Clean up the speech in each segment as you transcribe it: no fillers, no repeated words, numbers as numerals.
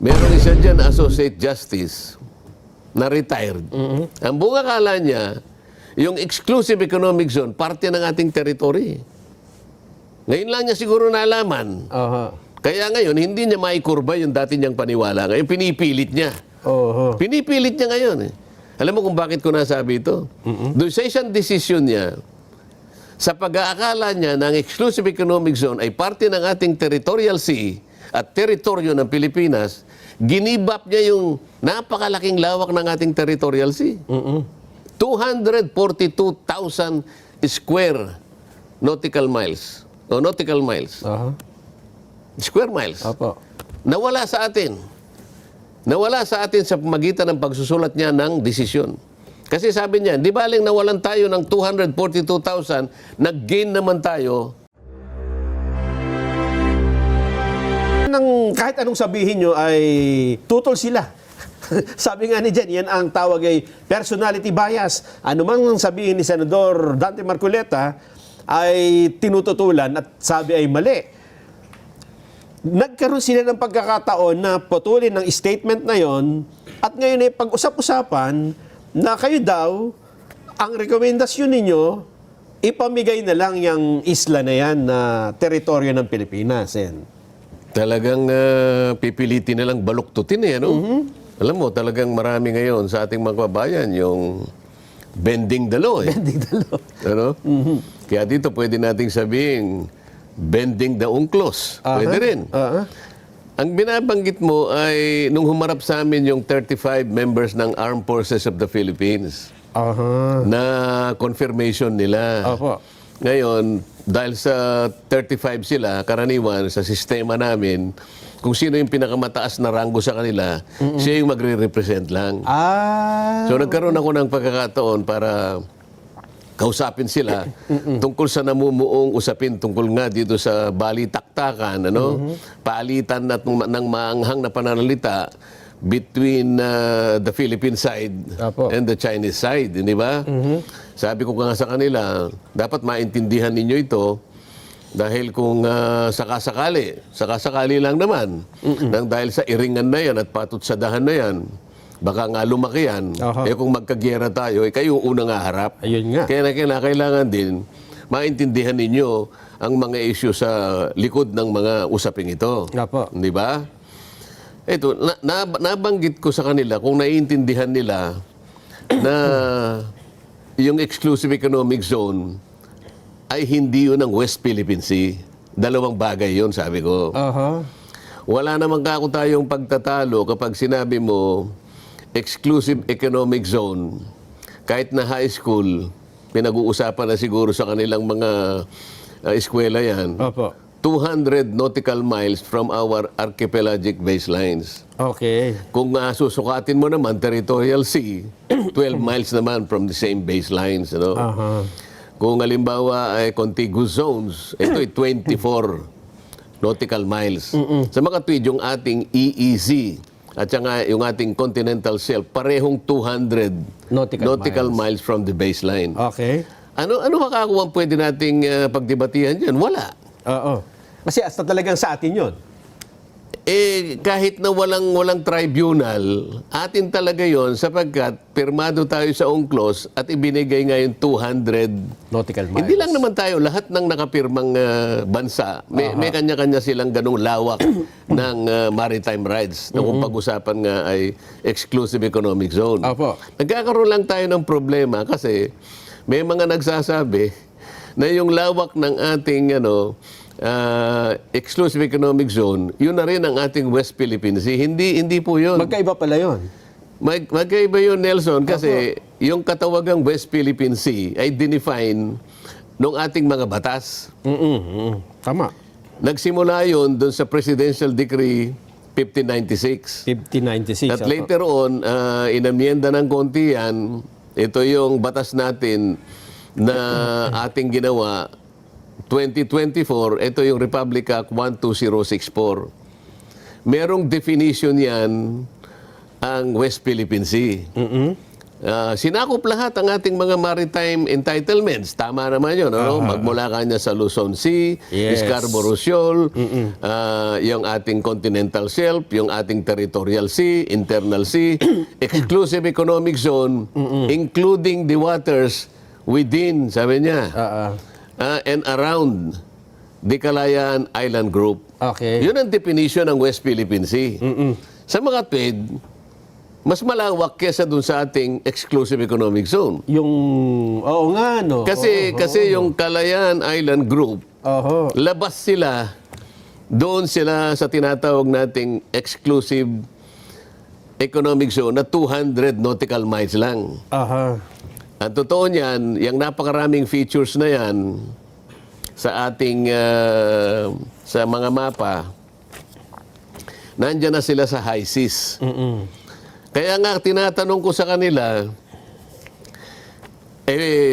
Meron isa dyan, Associate Justice, na retired. Ang buong akala niya, yung exclusive economic zone, parte ng ating territory. Ngayon lang niya siguro nalaman. Kaya ngayon, hindi niya maikurba yung dati niyang paniwala. Ngayon, pinipilit niya. Pinipilit niya ngayon. Alam mo kung bakit ko nasabi ito? Doon sa isang desisyon niya, sa pag-aakala niya ng exclusive economic zone ay parte ng ating territorial sea at teritoryo ng Pilipinas, ginibap niya yung napakalaking lawak ng ating territorial sea. 242,000 square nautical miles. O nautical miles. Square miles. Nawala sa atin. Nawala sa atin sa pamagitan ng pagsusulat niya ng desisyon. Kasi sabi niya, di baling nawalan tayo ng 242,000, nag-gain naman tayo. Kahit anong sabihin nyo ay tutol sila. Sabi nga ni Jen, yan ang tawag ay personality bias. Ano mang sabihin ni Senador Dante Marcoleta ay tinututulan at sabi ay mali. Nagkaroon sila ng pagkakataon na putulin ng statement na yon at ngayon ay pag-usap-usapan na kayo daw, ang rekomendasyon ninyo, ipamigay na lang yung isla na yan na teritoryo ng Pilipinas. Talagang pipilitin na lang baluktutin ano? Alam mo, talagang marami ngayon sa ating mga kababayan yung bending the law. Bending the law. Ano? Kaya dito pwede nating sabihin, bending the unclos. Pwede rin. Ang binabanggit mo ay nung humarap sa amin yung 35 members ng Armed Forces of the Philippines na confirmation nila. Ngayon, dahil sa 35 sila, karaniwan sa sistema namin, kung sino yung pinakamataas na ranggo sa kanila, siya yung magre-represent lang. So nagkaroon ako ng pagkakataon para kausapin sila tungkol sa namumuong usapin tungkol nga dito sa balitaktakan, ano? Paalitan ng maanghang na pananalita between the Philippine side and the Chinese side, di ba? Sabi ko nga sa kanila, dapat maintindihan ninyo ito dahil kung sakasakali lang naman, nang dahil sa iringan na yan at patutsadahan na yan, baka nga lumaki yan. Kung magkagyera tayo, kayo unang haharap. Ayun nga. Kaya kailangan din maintindihan ninyo ang mga issue sa likod ng mga usaping ito. Di ba? Ito, nabanggit ko sa kanila kung naiintindihan nila na yung exclusive economic zone ay hindi yun ang West Philippine Sea. Dalawang bagay yun, sabi ko. Wala naman kako tayong pagtatalo kapag sinabi mo exclusive economic zone. Kahit na high school, pinag-uusapan na siguro sa kanilang mga eskwela yan. 200 nautical miles from our archipelagic baselines. Kung susukatin mo naman, territorial sea, 12 miles naman from the same baselines. You know? Kung halimbawa ay contiguous zones, ito ay 24 nautical miles. Sa mga tweed, yung ating EEZ at saka yung ating continental shelf, parehong 200 nautical miles from the baseline. Ano makakuha pwede nating pagdebatihan dyan? Wala. Kasi hasta talagang sa atin yun. Kahit na walang tribunal, atin talaga yon sapagkat pirmado tayo sa UNCLOS at ibinigay nga yung 200 nautical miles. Hindi lang naman tayo, lahat ng nakapirmang bansa, may kanya-kanya silang ganung lawak ng maritime rights na kung pag-usapan nga ay exclusive economic zone. Nagkakaroon lang tayo ng problema kasi may mga nagsasabi na yung lawak ng ating exclusive economic zone, yun na rin ang ating West Philippine Sea. Hindi po yun. Magkaiba pala yun. Magkaiba yun, Nelson, kasi yung katawagang West Philippine Sea ay dinefine ng ating mga batas. Tama. Nagsimula yun doon sa Presidential Decree 1596. At later on, inamyenda ng konti yan. Ito yung batas natin na ating ginawa 2024, ito yung Republic Act 12064. Merong definition yan ang West Philippine Sea. Sinakop lahat ang ating mga maritime entitlements. Tama naman yun. Ano? Magmula kanya sa Luzon Sea, Yes. Scarborough Shoal, yung ating continental shelf, yung ating territorial sea, internal sea, exclusive economic zone, including the waters within, sabi niya, and around the Kalayaan Island Group. Okay. Yun ang definition ng West Philippine Sea. Sa mga tweed, mas malawak kesa dun sa ating exclusive economic zone. Oo nga, no? Kasi yung Kalayaan Island Group, labas sila, doon sila sa tinatawag nating exclusive economic zone na 200 nautical miles lang. Ang totoo niyan, yung napakaraming features na yan sa ating sa mga mapa, nandyan na sila sa high seas. Kaya nga, tinatanong ko sa kanila,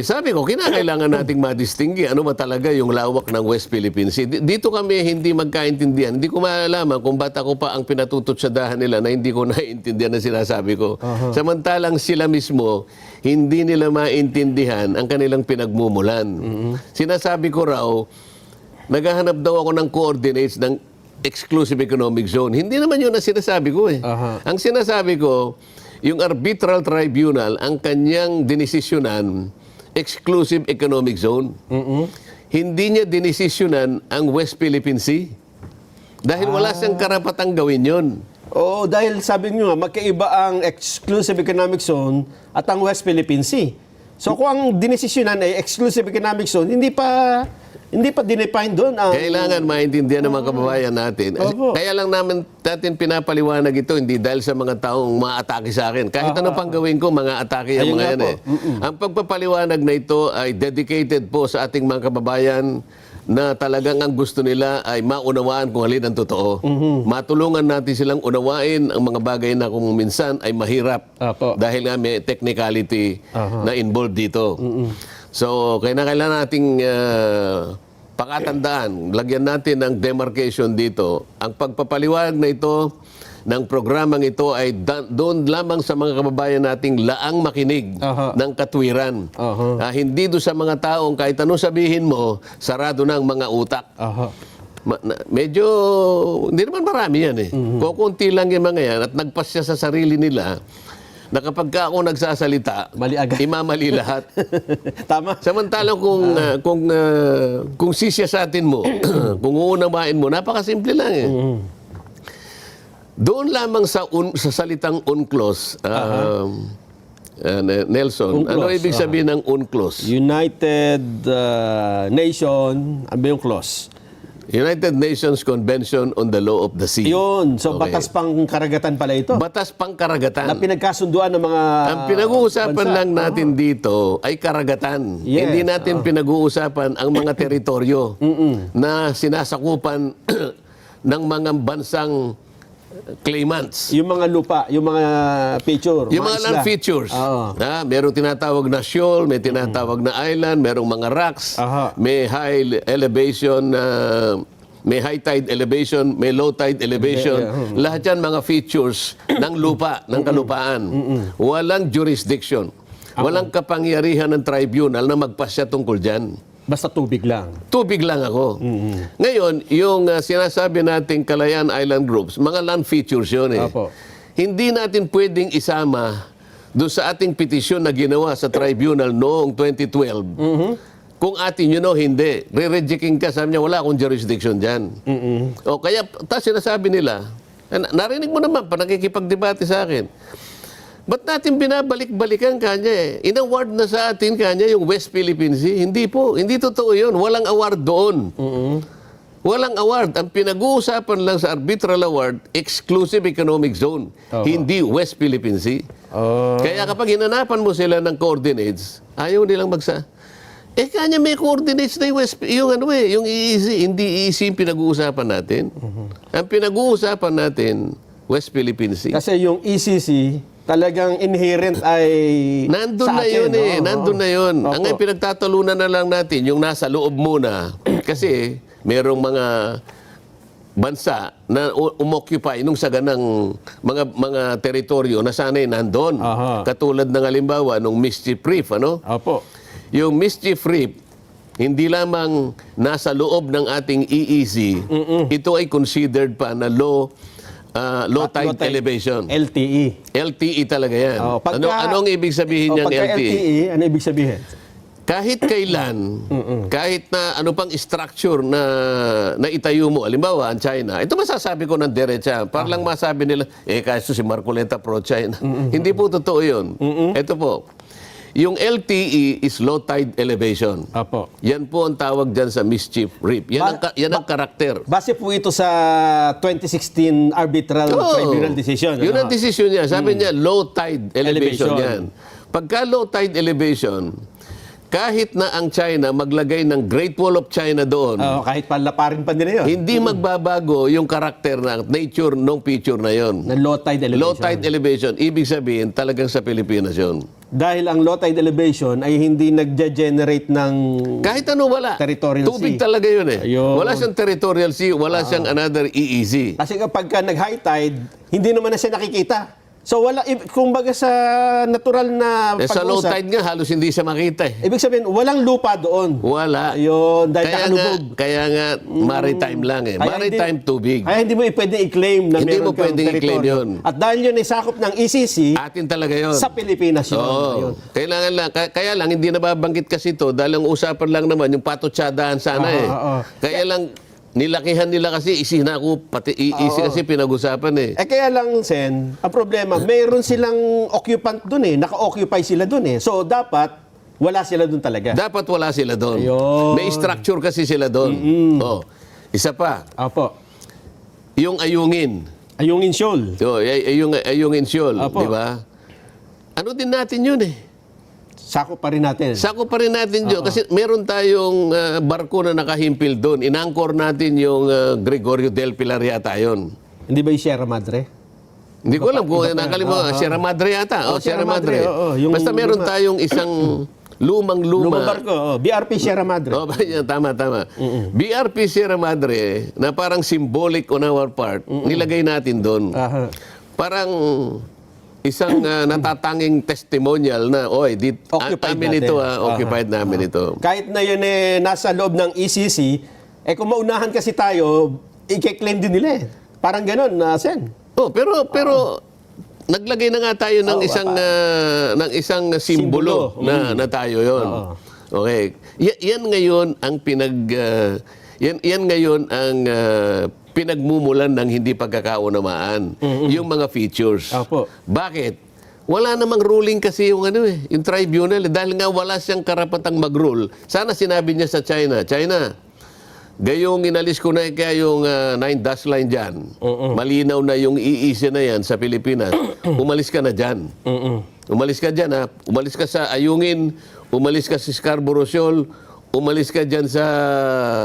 sabi ko, kinakailangan nating madistinggi ano ba talaga yung lawak ng West Philippine Sea. Dito kami hindi magkaintindihan. Hindi ko malalaman kung ba't ako pa ang pinatututsadahan nila na hindi ko naiintindihan na sinasabi ko. Samantalang sila mismo, hindi nila maintindihan ang kanilang pinagmumulan. Sinasabi ko raw, naghahanap daw ako ng coordinates ng exclusive economic zone. Hindi naman yun ang sinasabi ko eh. Ang sinasabi ko, yung arbitral tribunal, ang kanyang dinesisyonan, exclusive economic zone. Hindi niya dinesisyonan ang West Philippine Sea. Dahil wala siyang karapatang gawin yun. Oo, dahil sabi nyo nga, magkaiba ang exclusive economic zone at ang West Philippine Sea. So kung ang dinesisyonan ay exclusive economic zone, hindi pa dinefine doon ang... Kailangan maintindihan ng mga kababayan natin. Kaya lang natin pinapaliwanag ito, hindi dahil sa mga taong maatake sa akin. Kahit ano pang gawin ko, mga atake ang mga yan eh. Ang pagpapaliwanag na ito ay dedicated po sa ating mga kababayan na talagang ang gusto nila ay maunawaan kung alin ang totoo. Matulungan natin silang unawain ang mga bagay na kung minsan ay mahirap. Dahil nga may technicality na involved dito. So, kailangan nating pakatandaan, lagyan natin ng demarcation dito. Ang pagpapaliwanag na ito, ng programang ito ay doon lamang sa mga kababayan nating laang makinig ng katwiran. Hindi doon sa mga taong kahit anong sabihin mo, sarado ng mga utak. Medyo, hindi naman marami yan eh. Kukunti lang yung mga yan at nagpasya sa sarili nila na kapag ako nagsasalita, imamali lahat. Tama. Samantalang kung sisiyasatin mo, kung uunawain mo, napakasimple lang eh. Doon lamang sa salitang UNCLOS, Nelson, ano ibig sabihin ng UNCLOS? United Nation, ano ba yung clause? United Nations Convention on the Law of the Sea. Yun. So, batas pang karagatan pala ito. Batas pang karagatan. Na pinagkasunduan ng mga ang pinag-uusapan lang natin dito ay karagatan. Yes. Hindi natin pinag-uusapan ang mga teritoryo na sinasakupan ng mga bansang claimants. Yung mga lupa, yung mga feature. Yung mga land features. Merong tinatawag na shoal, may tinatawag na island, merong mga rocks, may high elevation, may high tide elevation, may low tide elevation. Lahat yan mga features ng lupa, ng kalupaan. Walang jurisdiction. Walang kapangyarihan ng tribunal na magpasya tungkol dyan. Basta tubig lang. Tubig lang ako. Ngayon, yung sinasabi nating Kalayaan Island Groups, mga land features yun eh. Hindi natin pwedeng isama doon sa ating petisyon na ginawa sa tribunal noong 2012. Kung atin yun o hindi, re-rejecting ka, sabi niya, wala akong jurisdiction dyan. O kaya, sinasabi nila, narinig mo naman, pa nakikipagdebate sa akin, ba't natin binabalik-balikan kanya eh? In-award na sa atin kanya yung West Philippine Sea. Hindi po. Hindi totoo yun. Walang award doon. Walang award. Ang pinag-uusapan lang sa arbitral award, exclusive economic zone. Hindi West Philippine Sea. Kaya kapag hinanapan mo sila ng coordinates, ayaw nilang kanya may coordinates na yung EEZ. Hindi EEZ yung pinag-uusapan natin. Ang pinag-uusapan natin, West Philippine Sea. Kasi yung ECC, talagang inherent ay nandun na yun eh. Nandun na yun. Ang pinagtatalunan na lang natin, yung nasa loob muna. Kasi merong mga bansa na umoccupy nung saganang mga teritoryo na sanay nandoon. Aha. Katulad ng halimbawa nung Mischief Reef, ano? Opo. Yung Mischief Reef, hindi lamang nasa loob ng ating EEZ, ito ay considered pa na low tide elevation. LTE. LTE talaga yan. Oh, pagka- Anong ibig sabihin niyang Pagka LTE? LTE, ano ibig sabihin? Kahit kailan, kahit na ano pang structure na itayo mo, halimbawa ang China, ito masasabi ko ng diretsa, para lang masabi nila, kaso si Marcoleta pro-China. Hindi po totoo yun. Ito po, yung LTE is low tide elevation. Opo. Yan po ang tawag dyan sa Mischief Reef. Yan ang karakter. Base po ito sa 2016 arbitral tribunal decision. Yun ano? ang decision niya. Sabi niya, low tide elevation Elevation. yan. Pagka low tide elevation, kahit na ang China maglagay ng Great Wall of China doon, Kahit palaparin pa nila yun. hindi magbabago yung karakter ng nature ng picture na yon. Na low tide elevation. Low tide elevation, ibig sabihin talagang sa Pilipinas yun. Dahil ang low tide elevation ay hindi nagge-generate ng Kahit ano wala. Territorial Tubig sea. talaga yun eh. Ayun. Wala siyang territorial sea, wala siyang another EEZ. Kasi kapag ka nag-high tide, hindi naman na siya nakikita. So wala, kumbaga sa natural na Sa low pag-usap, tide nga, halos hindi siya makita eh. ibig sabihin, walang lupa doon. Wala. Ayun, dahil nakalubog. Kaya nga, maritime lang eh. Kaya Maritime tubig. Kaya hindi mo pwede i-claim na Hindi meron mo kang pwedeng i-claim teritoryo. yun. At dahil yun ay sakop ng ECC, Atin talaga yun. sa Pilipinas yun. Oo. Ayun. Kailangan lang, kaya lang, hindi nababanggit kasi ito dahil ang usapan lang naman, yung patutsadahan sana eh. Kaya lang, nilakihan nila kasi, isinako, pati iisi kasi pinag-usapan eh. Kaya lang, Sen, ang problema, mayroon silang occupant dun eh. Naka-occupy sila dun eh. So, dapat, wala sila dun talaga. Dapat wala sila doon. Ayun. May structure kasi sila doon. Oh. Isa pa, Opo. yung ayungin. Ayungin Shoal. So, ayungin Shoal, Apo. di ba? Ano din natin yun eh. Sakop pa rin natin. Sako pa rin natin yun. Kasi meron tayong barko na nakahimpil doon. Inangkor natin yung Gregorio del Pilar yata yun. Hindi ba yung Sierra Madre? Hindi ko alam kung nakalimutan. Sierra Madre yata. Sierra Sierra Madre. Madre, oo. Yung Basta meron tayong isang lumang-luma. Lumang barko. BRP Sierra Madre. Oh, tama. BRP Sierra Madre na parang symbolic on our part, nilagay natin doon. Aha. Parang isang natatanging testimonial na, Occupied amin natin. ito, occupied namin ito. Kahit na yun eh, nasa loob ng ECC, kung maunahan kasi tayo, i-claim din nila eh. Parang ganun, Sen. Oh, pero naglagay na nga tayo ng isang simbolo na tayo 'yon. Okay. Yan ngayon ang yan ngayon ang pinagmumulan ng hindi pagkakaunamaan, yung mga features. Opo. Bakit? Wala namang ruling kasi yung yung tribunal dahil nga wala siyang karapatang mag-rule. Sana sinabi niya sa China, gayong inalis ko na kaya yung 9 dash line dyan. Malinaw na yung EEZ na yan sa Pilipinas. Umalis ka na dyan. Umalis ka dyan ha. Umalis ka sa Ayungin, umalis ka sa Scarborough Shoal, umalis ka dyan sa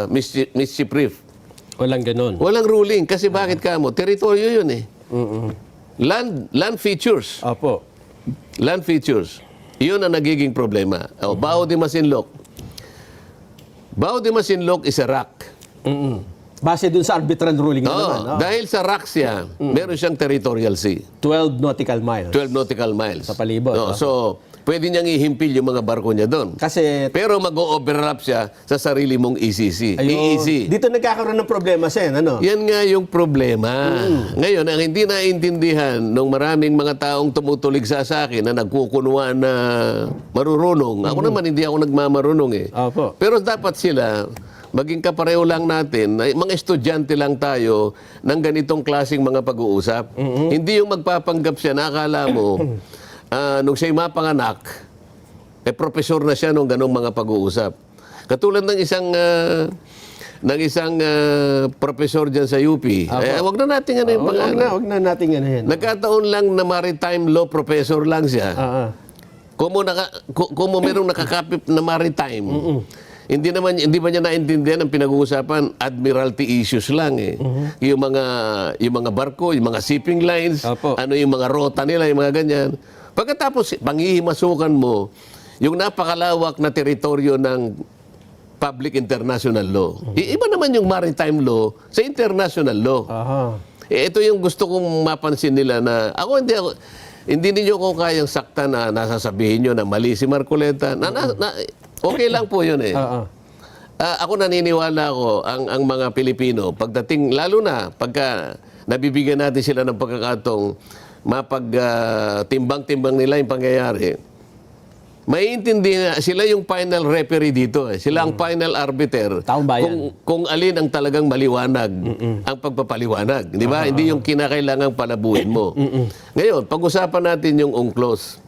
Mischief Reef. Walang ganun. Walang ruling. Kasi bakit ka mo? Teritoryo yun eh. Land features. Opo. Land features. Yun ang nagiging problema. Bao de Masinloc. Bao de Masinloc is a rock. Base dun sa arbitral ruling na naman. Dahil sa rock siya, meron siyang territorial sea. 12 nautical miles. 12 nautical miles. Sa palibot, So, pwede niyang ihimpil yung mga barko niya doon. Kasi, Pero mag-o-overlap siya sa sarili mong ECC. EEZ. dito nagkakaroon ng problema, Sen. Ano? Yan nga yung problema. Ngayon, ang hindi naintindihan ng maraming mga taong tumutulig sa akin na nagkukunwa na marurunong. Ako naman, hindi ako nagmamarunong eh. Opo. Pero dapat sila, maging kapareho lang natin, mga estudyante lang tayo ng ganitong klaseng mga pag-uusap. Hindi yung magpapanggap siya na akala mo, nung siya'y mapanganak, profesor na siya nung ganong mga pag-uusap. Katulad ng isang profesor dyan sa UP. Wag na natin yung pangalan. Wag na natin yan. Nagkataon lang na maritime law professor lang siya. Kung merong nakakapit na maritime, hindi ba niya naintindihan ang pinag-uusapan admiralty issues lang eh. Yung mga barko, yung mga shipping lines, Opo. ano yung mga rota nila, yung mga ganyan. Pagkatapos panghihimasukan mo yung napakalawak na teritoryo ng public international law. Iba naman yung maritime law sa international law. Aha. Ito yung gusto kong mapansin nila na hindi ninyo ko kayang sakta na nasasabihin nyo na mali si Marcoleta. Okay lang po yun eh. Ako naniniwala ako ang mga Pilipino pagdating lalo na pagka nabibigyan natin sila ng pagkakatong timbang-timbang nila yung pangyayari. Maiintindihan sila yung final referee dito eh. Sila ang final arbiter Taong bayan. kung alin ang talagang maliwanag ang pagpapaliwanag, di ba? Hindi yung kinakailangang palabuhin mo. Ngayon, pag-usapan natin yung UNCLOS.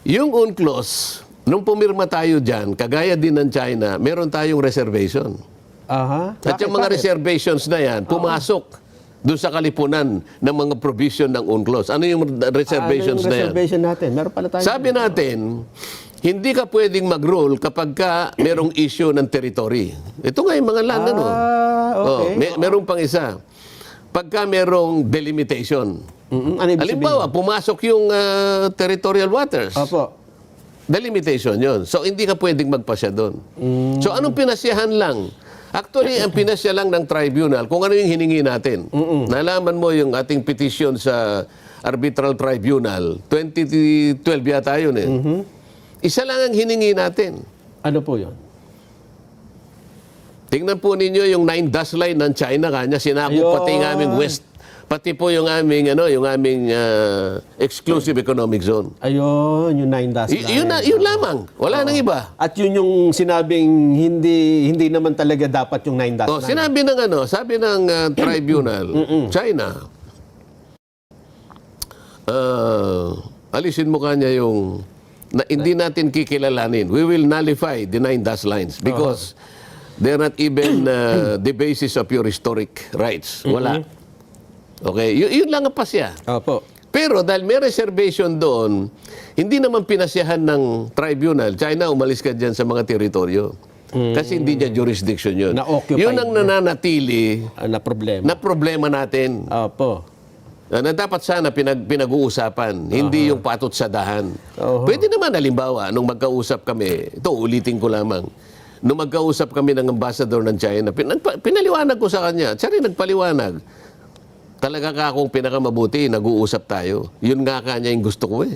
Yung UNCLOS, nung pumirma tayo dyan, kagaya din ng China, meron tayong reservation. Aha. At yung mga reservations na yan, pumasok doon sa kalipunan ng mga provision ng UNCLOS. Ano yung reservations ano yung na yan? reservation natin? Meron pala tayo. Sabi natin, hindi ka pwedeng mag-rule kapag ka merong issue ng territory. Ito nga yung mga land, ano? Okay. Merong pang isa. Pagka merong delimitation. Ano ibig Halimbawa, pumasok yung territorial waters. Opo. Delimitation yon. So, hindi ka pwedeng magpasya doon. So, anong pinasyahan lang? Actually, ang pinasya lang ng tribunal, kung ano yung hiningi natin. Nalaman mo yung ating petition sa arbitral tribunal, 2012 yata yun eh. Isa lang ang hiningi natin. Ano po yun? Tingnan po ninyo yung 9 dash line ng China kanya, sinakop pati yung aming west, pati po yung aming exclusive economic zone. Ayun, yung 9 dash line. Yun lamang. Wala nang iba. At yun yung sinabing hindi naman talaga dapat yung 9 dash line. Sabi ng tribunal, China, alisin mo kanya yung hindi natin kikilalanin. We will nullify the 9 dash lines because they're not even the basis of your historic rights. Wala. Okay? Yun lang ang pasya. Opo. Pero dahil may reservation doon, hindi naman pinasyahan ng tribunal, China, umalis ka dyan sa mga teritoryo. Kasi hindi niya jurisdiction yun. Na-occupy Yun ang nananatili Na problema. na problema natin. Opo. Na dapat sana pinag-uusapan, hindi yung patot sa dahan. Pwede naman, halimbawa, nung magkausap kami, ito ulitin ko lamang, nung magkausap kami ng ambassador ng China, pinaliwanag ko sa kanya, siya rin nagpaliwanag. Talaga ka akong pinakamabuti, nag-uusap tayo. Yun nga kanya yung gusto ko eh.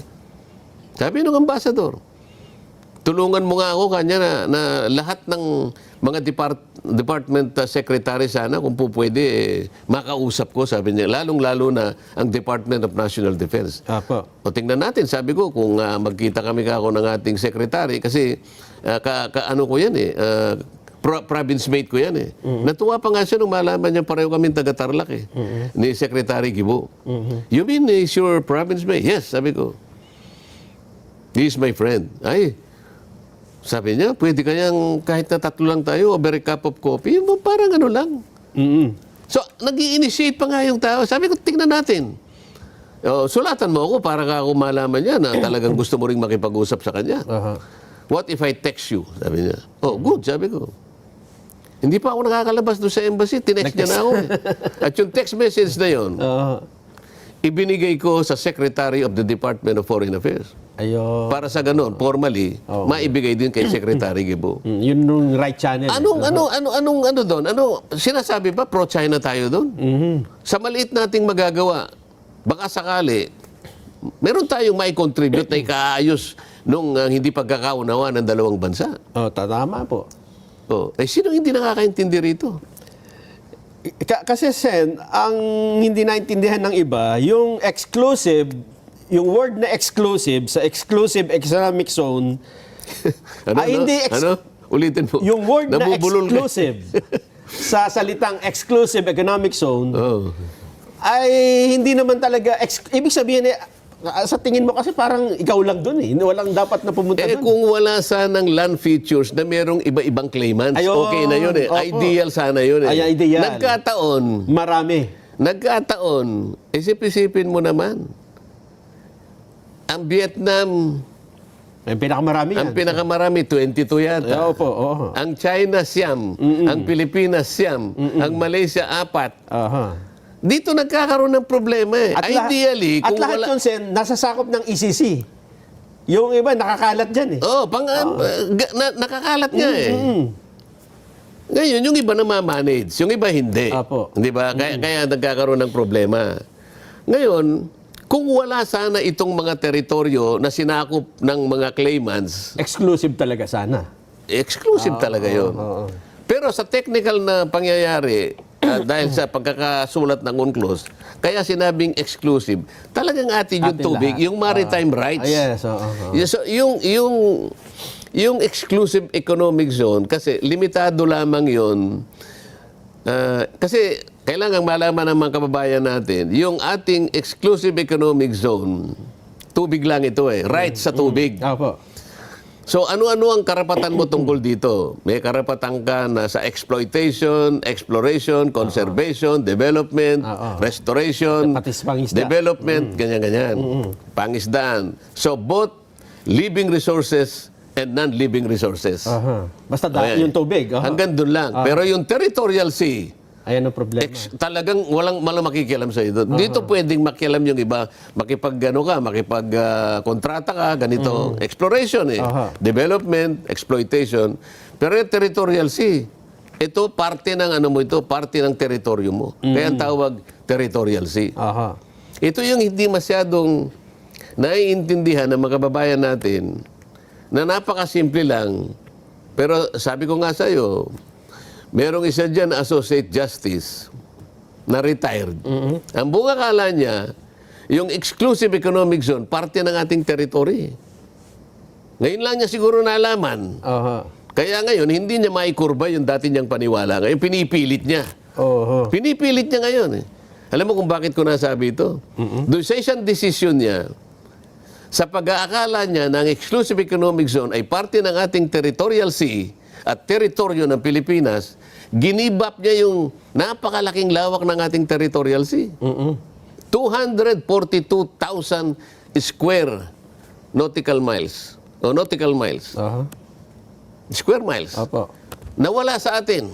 Sabi ng ambassador, tulungan mo nga ako kanya na lahat ng mga department secretary sana kung po pwede makausap ko, sabi niya. Lalong-lalo na ang Department of National Defense. Opo. O tingnan natin, sabi ko, kung magkita kami kako ng ating secretary, kasi ano ko yan eh, province mate ko yan eh. Natuwa pa nga siya nung malaman niya pareho kami taga-Tarlac eh, ni Secretary Gibo. You mean he's your province mate? Yes, sabi ko. He is my friend. Ay, sabi niya, pwede kayang kahit na tatlo lang tayo, over a cup of coffee, parang ano lang. So, nag-i-initiate pa nga yung tao. Sabi ko, tingnan natin. Sulatan mo ako para ako malaman niya na talagang gusto mo ring makipag-usap sa kanya. What if I text you? Sabi niya. Oh, good, sabi ko. Hindi pa ako nakakalabas doon sa embassy. Tinext niya na ako eh. At yung text message na yun, ibinigay ko sa Secretary of the Department of Foreign Affairs. Ayun. Para sa ganun, formally, maibigay din kay Secretary Gibo. Yun yung right channel. Anong doon? Sinasabi ba pro-China tayo doon? Sa maliit nating magagawa, baka sakali, meron tayong may contribute na ikaayos nung hindi pagkakaunawa ng dalawang bansa. Tama po. Sino hindi nakakaintindi rito? Kasi Sen, ang hindi naintindihan ng iba, yung exclusive, yung word na exclusive sa exclusive economic zone, Ulitin mo. yung word na Nabubulol ka. exclusive sa salitang exclusive economic zone, ay hindi naman talaga, ibig sabihin sa tingin mo kasi parang ikaw lang doon eh. Walang dapat na pumunta doon. Kung wala sanang land features na merong iba-ibang claimants, okay na yun eh. Opo. Ideal sana yun eh. Ay, ideal. Nagkataon, isip-isipin mo naman, ang Vietnam, ang pinakamarami yan. ang pinakamarami, 22 yata. Opo. Ang China, siyam. Ang Pilipinas, siyam. Ang Malaysia, 4. Dito nagkakaroon ng problema eh. Ideally, at kung lahat wala... yun, Sen, nasa sakop ng ECC. Yung iba, nakakalat dyan eh. Nakakalat nga eh. Ngayon, yung iba namamanage, yung iba hindi. Apo. Di ba? Kaya nagkakaroon ng problema. Ngayon, kung wala sana itong mga teritoryo na sinakop ng mga claimants, Exclusive talaga sana. exclusive talaga yun. Pero sa technical na pangyayari, dahil sa pagkakasulat ng UNCLOS, kaya sinabing exclusive, talagang atin yung Atin tubig, lahat. yung maritime rights. Yes, So, yung exclusive economic zone, kasi limitado lamang yun. Kasi kailangan malaman ng mga kababayan natin, yung ating exclusive economic zone, tubig lang ito eh, rights sa tubig. Opo. So ano-ano ang karapatan mo tungkol dito? May karapatan ka na sa exploitation, exploration, conservation, development, restoration, Pati sa pangisda. development, ganyan-ganyan. Pangisdaan. So both living resources and non-living resources. Basta Ayan. yung tubig. Hanggang doon lang. Pero yung territorial sea, Ayan ang problema. talagang walang makikialam sa ito. Dito pwedeng makialam yung iba, makipag-kontrata ka, ganito. Exploration eh. Development, exploitation. Pero yung territorial sea, ito parte ng parte ng teritoryo mo. Kaya ang tawag territorial sea. Ito yung hindi masyadong naiintindihan ng mga kababayan natin na napakasimple lang. Pero sabi ko nga sa iyo, merong isa dyan na associate justice na retired. Ang buong akala niya, yung exclusive economic zone, parte ng ating territory. Ngayon lang niya siguro nalaman. Kaya ngayon, hindi niya maikurba yung dati niyang paniwala. Ngayon, pinipilit niya. Pinipilit niya ngayon. Alam mo kung bakit ko nasabi ito? Doon sa isang desisyon niya, sa pag-aakala niya na ang exclusive economic zone ay parte ng ating territorial sea at teritoryo ng Pilipinas, ginibap niya yung napakalaking lawak ng ating territorial sea. 242,000 square nautical miles. O nautical miles. Square miles. Nawala sa atin.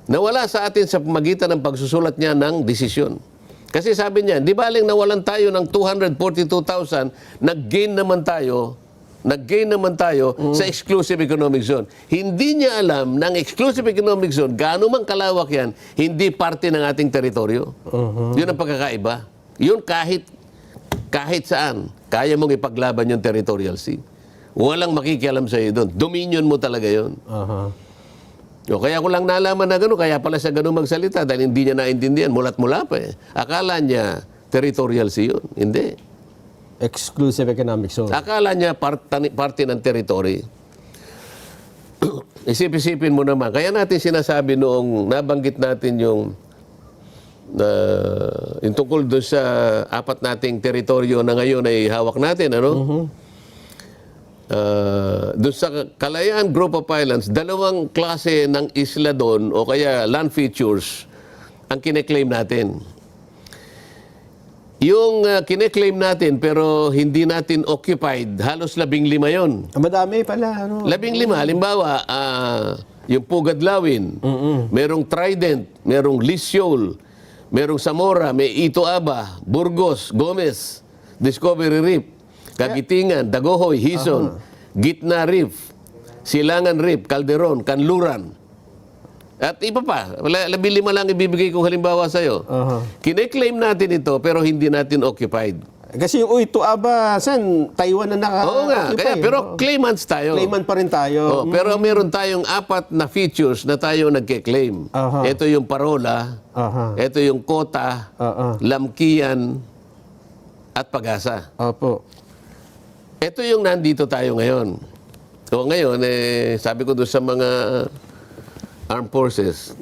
Nawala sa atin sa pamagitan ng pagsusulat niya ng desisyon. Kasi sabi niya, di baling nawalan tayo ng 242,000, nag-gain naman tayo sa exclusive economic zone. Hindi niya alam na ang exclusive economic zone, gaano man kalawak yan, hindi parte ng ating teritoryo. Yun ang pagkakaiba. Yun kahit saan, kaya mong ipaglaban yung territorial sea. Walang makikialam sa iyo doon. Dominion mo talaga yun. O, kaya ko lang nalaman na gano'n, kaya pala siya gano'n magsalita dahil hindi niya naintindihan, mulat-mula pa eh. Akala niya territorial sea yun. Hindi. Exclusive economic zone. Akala niya parte ng territory. Isip-isipin mo naman. Kaya natin sinasabi noong nabanggit natin yung tungkol doon sa apat nating teritoryo na ngayon ay hawak natin, ano? Doon sa Kalayaan Group of Islands, dalawang klase ng isla doon o kaya land features ang kineklaim natin. Yung kineklaim natin pero hindi natin occupied, halos 15 yon. Madami pala. 15, halimbawa, yung Pugadlawin, merong Trident, merong Lisyol, merong Zamora, may Ito Aba, Burgos, Gomez, Discovery Reef, Kagitingan, Dagohoy, Hison, Gitna Reef, Silangan Reef, Calderon, Kanluran. At iba pa, 15 lang ibibigay kong halimbawa sa'yo. Kine-claim natin ito pero hindi natin occupied. Kasi yung Ito Aba, Taiwan na Oo nga, pero claimants tayo. Claimant pa rin tayo. Pero meron tayong 4 na features na tayo nagke-claim. Ito yung Parola, ito yung Kota, Lamkian, at Pag-asa. Ito yung nandito tayo ngayon. So ngayon, sabi ko doon sa mga armed forces,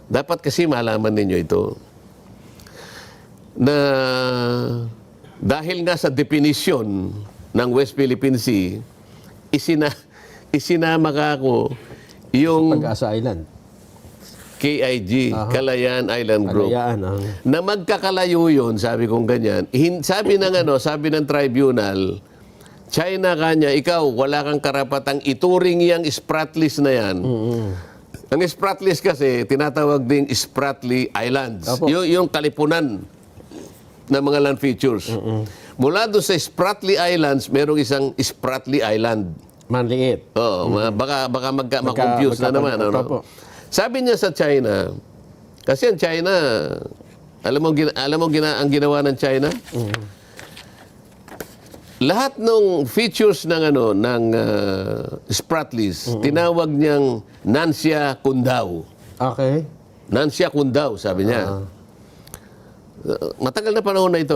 dapat kasi malaman ninyo ito, na dahil nga sa definition ng West Philippine Sea, isinama ka ako yung Pag-asa Island. KIG, Kalayaan Island Group. Na magkakalayo yun, sabi kong ganyan. Sabi ng tribunal, China kanya, ikaw, wala kang karapatang ituring yung Spratlys na yan. Ang Spratlys kasi, tinatawag ding Spratly Islands. Yung kalipunan ng mga land features. Mula doon sa Spratly Islands, merong isang Spratly Island. Manliit. Oo, baka ma-confuse na naman. Ano? Opo. Sabi niya sa China, kasi ang China, alam mo ang ginawa ng China? Lahat ng features ng Spratlys, tinawag niyang Nansya Kundao. Okay. Nansya Kundao, sabi niya. Matagal na panahon na ito.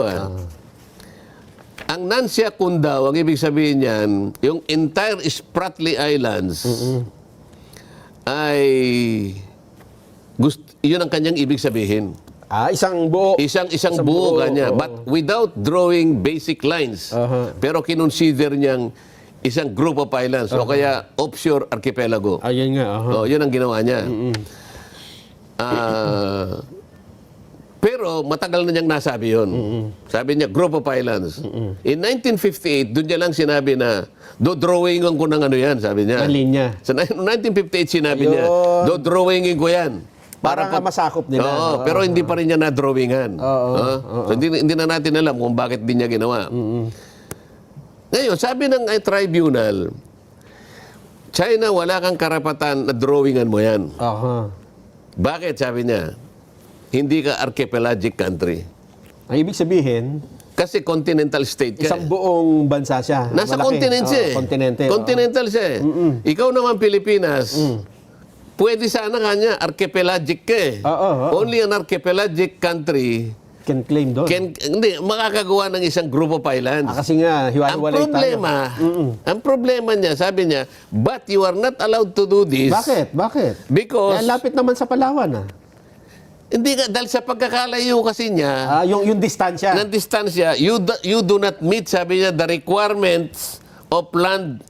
Ang Nansya Kundao, ang ibig sabihin niyan, yung entire Spratly Islands ay yun ang kanyang ibig sabihin. Isang buo. Isang buo kanya, oo. but without drawing basic lines. Pero kinonsider niyang isang group of islands o kaya offshore archipelago. Ayun nga. Yun ang ginawa niya. Pero matagal na niyang nasabi yun. Sabi niya, group of islands. In 1958, doon niya lang sinabi na, do-drawingan ko ng ano yan, sabi niya. Ang linya. Sa 1958, sinabi niya, Ayun. do-drawingin ko yan. Para nga masakop nila. Oo, pero hindi pa rin niya na-drawingan. So, hindi na natin alam kung bakit din niya ginawa. Ngayon, sabi ng tribunal, China, wala kang karapatan na drawingan mo yan. Bakit, sabi niya? Hindi ka archipelagic country. Ang ibig sabihin, Kasi continental state ka. isang buong bansa siya. Nasa Malaki. continent siya. Kontinente. Continental siya. Ikaw naman Pilipinas, pwede sana kanya archipelagic ka eh. Only an archipelagic country Can claim doon. hindi, makakagawa ng isang group of islands. Kasi nga, hiwa-hiwalay tayo. Ang problema niya, sabi niya, but you are not allowed to do this. Bakit? Because, Lapit naman sa Palawan hindi nga, dahil sa pagkakalayo kasi niya, yung distansya. ng distansya, you do not meet, sabi niya, the requirements of land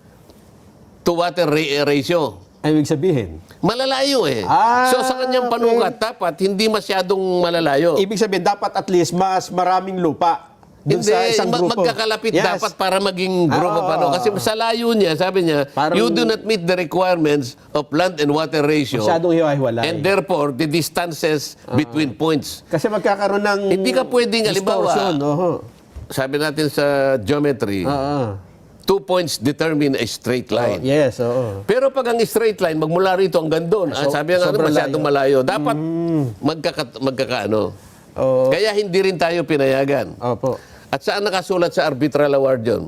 to water ratio. Ang ibig sabihin? Malalayo eh. So sa kanyang panukat, dapat hindi masyadong malalayo. Ibig sabihin, dapat at least mas maraming lupa. Dun Hindi, sa isang grupo. magkakalapit dapat para maging grupo pa. No? Kasi sa layo niya, sabi niya, Parang- you do not meet the requirements of land and water ratio. Masyadong hiwa-hiwalay. And therefore, the distances between points. Kasi magkakaroon ng Hindi ka pwedeng, distortion. halimbawa, sabi natin sa geometry, 2 points determine a straight line. Yes, Pero pag ang straight line, magmula rito hanggang doon, sabi nga sobrang masyadong malayo, dapat magkakaano. Kaya hindi rin tayo pinayagan. Opo. At saan nakasulat sa arbitral award yun?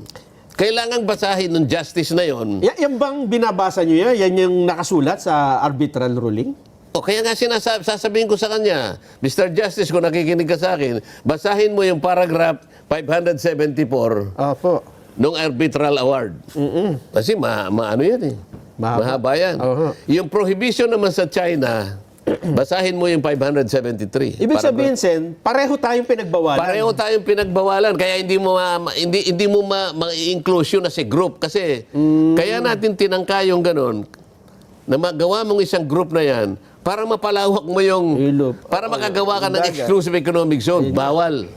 Kailangang basahin ng justice na yon. Yan bang binabasa nyo yan? Yan yung nakasulat sa arbitral ruling? O kaya nga sasabihin ko sa kanya, Mr. Justice, kung nakikinig ka sa akin, basahin mo yung paragraph 574 Opo. nung arbitral award. Kasi maano yan eh. Mahaba yan. Yung prohibition naman sa China, basahin mo yung 573. Ibig sabihin, Sen, pareho tayong pinagbawalan. Pareho tayong pinagbawalan, kaya hindi mo ma-include yun as a group. Kasi kaya natin tinangka yung ganun, na magawa mong isang group na yan, para mapalawak mo yung, para makagawa ka ng exclusive economic zone. Bawal.